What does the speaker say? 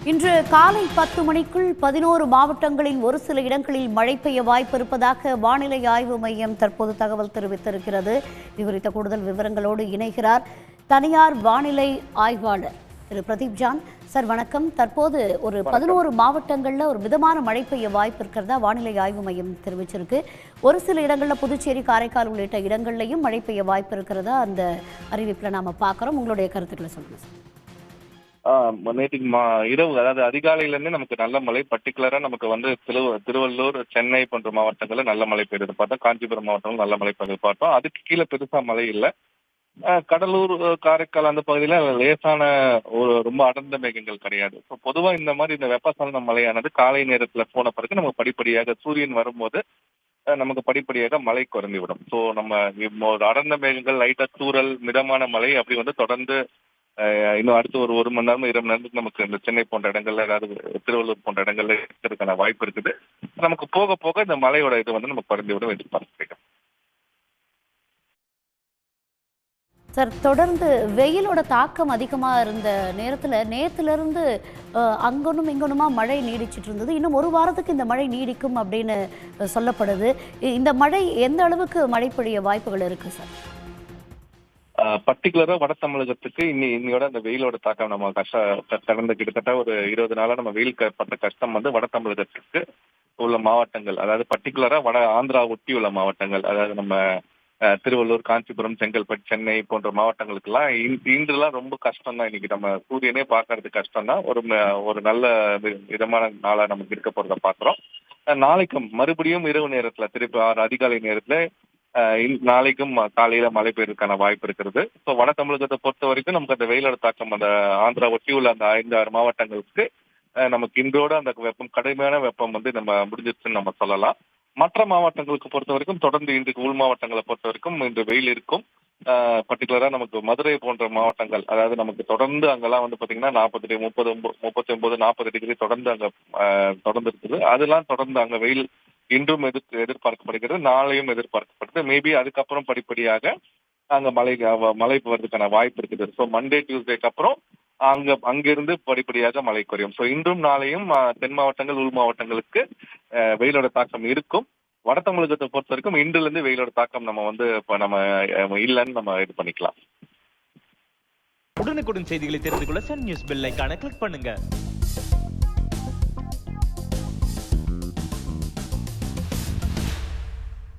இன்று காலை 10 மணிக்குள் 11 மாவட்டங்களின் ஒரு சில இடங்களில் மழை பெய்ய வாய்ப்பு இருப்பதாக வானிலை ஆய்வு மையம் தற்போது தகவல் தெரிவித்திருக்கிறது. இது குறித்த கூடுதல் விவரங்களோடு இணைகிறார் தனியார் வானிலை ஆய்வாளர் திரு பிரதீப் ஜான். சார் வணக்கம். தற்போது ஒரு 11 மாவட்டங்களில் ஒரு மிதமான மழை பெய்ய வாய்ப்பு இருக்கிறதா வானிலை ஆய்வு மையம் தெரிவிச்சிருக்கு. ஒரு சில இடங்களில் புதுச்சேரி, காரைக்கால் உள்ளிட்ட இடங்கள்லையும் மழை பெய்ய வாய்ப்பு இருக்கிறதா அந்த அறிவிப்பில் நாம பார்க்குறோம். உங்களுடைய கருத்துக்களை சொல்லுங்கள் சார். நேற்றுக்கு இரவு, அதாவது அதிகாலையிலேருந்து நமக்கு நல்ல மழை. பர்டிகுலரா நமக்கு வந்து திருவள்ளூர், சென்னை போன்ற மாவட்டங்கள்ல நல்ல மழை பெய்யுது பார்த்தோம். காஞ்சிபுரம் மாவட்டம் நல்ல மழை பெய்யுது பார்த்தோம். அதுக்கு கீழே பெருசா மழை இல்லை. கடலூர், காரைக்கால் அந்த பகுதியில லேசான ஒரு ரொம்ப அடர்ந்த மேகங்கள் கிடையாது. ஸோ பொதுவா இந்த மாதிரி இந்த வெப்பசலன மழையானது காலை நேரத்துல போன பிறகு நமக்கு படிப்படியாக சூரியன் வரும்போது நமக்கு படிப்படியாக மழை குறைந்து விடும். ஸோ நம்ம ஒரு அடர்ந்த மேகங்கள், லைட்டா தூறல், மிதமான மழை அப்படி வந்து தொடர்ந்து இன்னும் அடுத்து ஒரு மணி நேரம் 2 மணி நேரத்துக்கு நமக்கு இந்த சென்னை போன்ற இடங்கள்ல, அதாவது திருவள்ளூர் போன்ற இடங்கள்ல இருக்கிறதுக்கான வாய்ப்பு இருக்குது. நமக்கு போக போக இந்த மழையோட இது வந்து நமக்கு குறைந்து விடும் எதிர்பார்க்கிறேன். சார், தொடர்ந்து வெயிலோட தாக்கம் அதிகமாக இருந்த நேரத்தில் நேற்றிலிருந்து அங்கொன்னும் இங்கொன்னுமா மழை நீடிச்சிட்டு இருந்தது. இன்னும் ஒரு வாரத்துக்கு இந்த மழை நீடிக்கும் அப்படின்னு சொல்லப்படுது. இந்த மழை எந்த அளவுக்கு மழை பொழிய வாய்ப்புகள் இருக்கு சார்? பர்டிகுலரா வட தமிழகத்துக்கு இன்னையோட அந்த வெயிலோட தாக்கம் நம்ம கடந்த கிட்டத்தட்ட ஒரு 20 நாளா நம்ம வெயில் பட்ட கஷ்டம் வந்து வட தமிழகத்துக்கு உள்ள மாவட்டங்கள், அதாவது பர்டிகுலரா வட ஆந்திரா ஒட்டி உள்ள மாவட்டங்கள், அதாவது நம்ம திருவள்ளூர், காஞ்சிபுரம், செங்கல்பட்டு, சென்னை போன்ற மாவட்டங்களுக்கெல்லாம் இன்றுலாம் ரொம்ப கஷ்டம் தான். இன்னைக்கு நம்ம சூரியனே பார்க்கறது கஷ்டம் தான். ஒரு நல்ல இதமான நாளா நமக்கு இருக்க போறத பாக்குறோம். நாளைக்கும் மறுபடியும் இரவு நேரத்துல திருப்பி அதிகாலை நேரத்துல நாளைக்கும் காலையில மழை பெய்யறதுக்கான வாய்ப்பு இருக்கிறது. ஸோ வட தமிழகத்தை பொறுத்த வரைக்கும் நமக்கு அந்த வெயிலோட தாக்கம் அந்த ஆந்திரா ஒட்டி உள்ள அந்த 5-6 மாவட்டங்களுக்கு நமக்கு இன்றோட அந்த வெப்பம், கடுமையான வெப்பம் வந்து நம்ம முடிஞ்சிருச்சுன்னு நம்ம சொல்லலாம். மற்ற மாவட்டங்களுக்கு பொறுத்த வரைக்கும் தொடர்ந்து இன்றைக்கு உள் மாவட்டங்களை பொறுத்த வரைக்கும் இன்று வெயில் இருக்கும். பர்டிகுலரா நமக்கு மதுரை போன்ற மாவட்டங்கள், அதாவது நமக்கு தொடர்ந்து அங்கெல்லாம் வந்து பாத்தீங்கன்னா 40, 39, 40 டிகிரி தொடர்ந்து அங்க தொடர்ந்து இருக்குது. அதெல்லாம் தொடர்ந்து அங்க வெயில் இன்றும் எதிர்பார்க்கப்படுகிறது, நாளையும் எதிர்பார்க்கப்படுது. மேபி அதுக்கப்புறம் படிப்படியாக அங்க மழை போவதற்கான வாய்ப்பு இருக்குது. ஸோ மண்டே, டியூஸ்டேக்கு அப்புறம் அங்கிருந்து படிப்படியாக மழை குறையும். ஸோ இன்றும் நாளையும் தென் மாவட்டங்கள், உள் மாவட்டங்களுக்கு வெயிலோட தாக்கம் இருக்கும். வட தமிழகத்தை பொறுத்த வரைக்கும் இன்றுல இருந்து வெயிலோட தாக்கம் நம்ம வந்து இப்ப நம்ம இல்லைன்னு நம்ம இது பண்ணிக்கலாம். உடனுக்குடன் செய்திகளை தெரிந்து கொள்ள சன் நியூஸ் பெல் ஐகானை கிளிக் பண்ணுங்க.